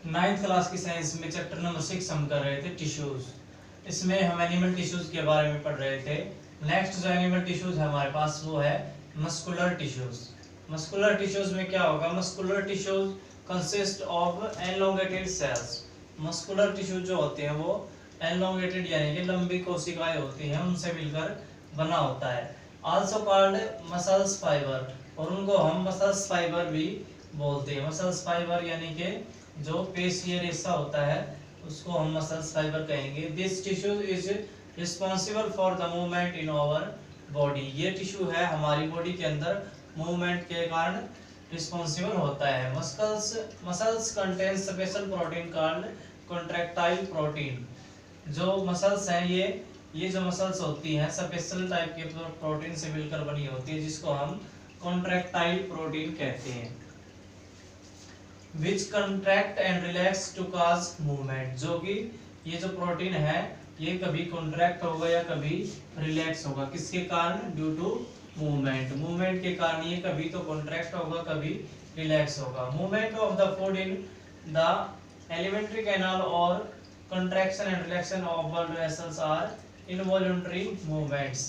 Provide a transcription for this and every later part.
Ninth class की science में chapter number 6 हम कर रहे थे टिश्यूज। इसमें हम एनिमल टिश्यूज के बारे में पढ़ रहे थे। नेक्स्ट जो एनिमल टिश्यूज है हमारे पास वो है मस्कुलर टिश्यूज। मस्कुलर टिश्यूज में क्या होगा? Muscular tissues consist of elongated cells. Muscular tissues जो होते हैं वो एलोंगेटेड यानी कि लंबी कोशिकाएं होती हैं, उनसे मिलकर बना होता है। आल्सो कॉल्ड मसल्स फाइबर, और उनको हम मसल्स फाइबर भी बोलते हैं। मसल्स फाइबर यानी कि जो पेशीय रेशा होता है उसको हम मसल्स फाइबर कहेंगे। This tissue is responsible for the movement in our body. ये टिश्यू है हमारी बॉडी के अंदर मूवमेंट के कारण रिस्पॉन्सिबल होता है। Muscles contain special protein called contractile protein. जो मसल्स हैं ये जो मसल्स होती हैं स्पेशल टाइप के प्रोटीन से मिलकर बनी होती है, जिसको हम कॉन्ट्रैक्टाइल प्रोटीन कहते हैं। which contract and relax to cause movement, जो कि ये जो प्रोटीन है ये कभी कॉन्ट्रैक्ट होगा या कभी रिलैक्स होगा, किसके कारण? Due to movement. मूवमेंट के कारण ये कभी तो कॉन्ट्रैक्ट होगा कभी रिलैक्स होगा। Movement of the food in the alimentary canal और contraction and relaxation of blood vessels are involuntary movements।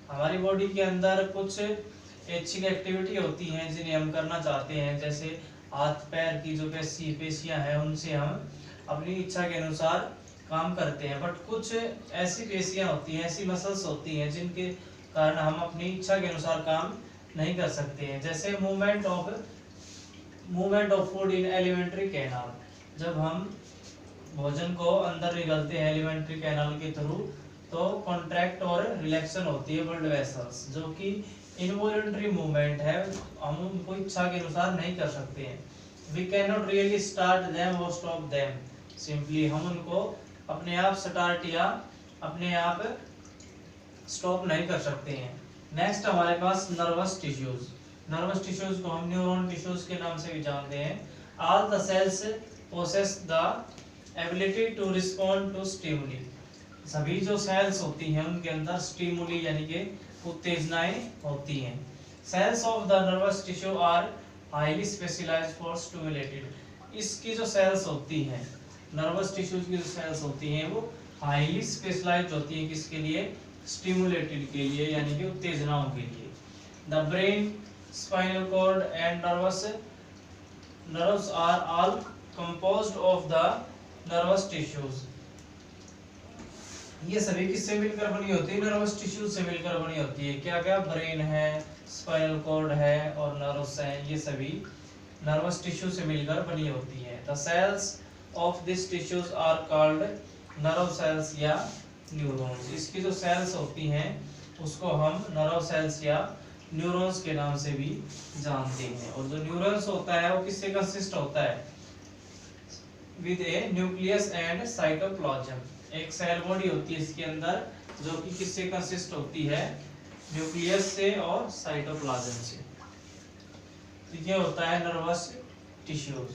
हमारी बॉडी के अंदर कुछ ऐच्छिक एक्टिविटी होती हैं जिन्हें हम करना चाहते हैं, जैसे हाथ पैर की जो पेशियां हैं उनसे हम अपनी इच्छा के अनुसार काम करते हैं। बट कुछ ऐसी पेशियां होती हैं, ऐसी मसल्स होती हैं जिनके कारण हम अपनी इच्छा के अनुसार काम नहीं कर सकते हैं। जैसे movement of food in alimentary canal, जब हम भोजन को अंदर निगलते हैं एलिमेंट्री कैनाल के थ्रू तो कॉन्ट्रैक्ट और रिलैक्शन होती है ब्लड वेसल्स, जो कि इनवॉलंटरी मूवमेंट है, हम उनको इच्छा के अनुसार नहीं कर सकते हैं। We can not really start them or stop them simply, हम उनको अपने आप स्टार्ट या अपने आप स्टॉप नहीं कर सकते हैं। नेक्स्ट हमारे पास नर्वस टिश्यूज। नर्वस टिश्यूज को हम न्यूरॉन टिश्यूज के नाम से भी जानते हैं। All the cells possess the ability to respond to stimuli. सभी जो सेल्स होती हैं उनके अंदर स्टिमुली यानी कि उत्तेजनाएं होती हैं। Cells of the nervous tissue are highly specialized for stimulated. इसकी जो सेल्स होती हैं नर्वस टिश्यूज की जो सेल्स होती हैं वो हाईली स्पेशलाइज्ड होती हैं, किसके लिए? स्टिमुलेटेड के लिए यानी कि उत्तेजनाओं के लिए। The brain, spinal cord and nerves are all composed of the nervous tissues. ये सभी किससे मिलकर बनी होती है? नर्वस टिश्यू से मिलकर बनी होती है। क्या क्या? ब्रेन है, स्पाइनल कॉर्ड है और नर्व्स हैं, ये सभी नर्वस टिश्यू से मिलकर बनी होती है। The cells of this tissues are called nerve cells या न्यूरॉन्स। इसकी जो सेल्स होती हैं उसको हम नर्व सेल्स या न्यूरॉन्स के नाम से भी जानते हैं। और जो न्यूरॉन्स होता है वो किससे कंसिस्ट होता है? With A nucleus and cytoplasm. एक सेल बॉडी होती है इसके अंदर जो कि किससे कंसिस्ट होती है? न्यूक्लियस से और साइटोप्लाज्म से। ये होता है नर्वस टिश्यूज।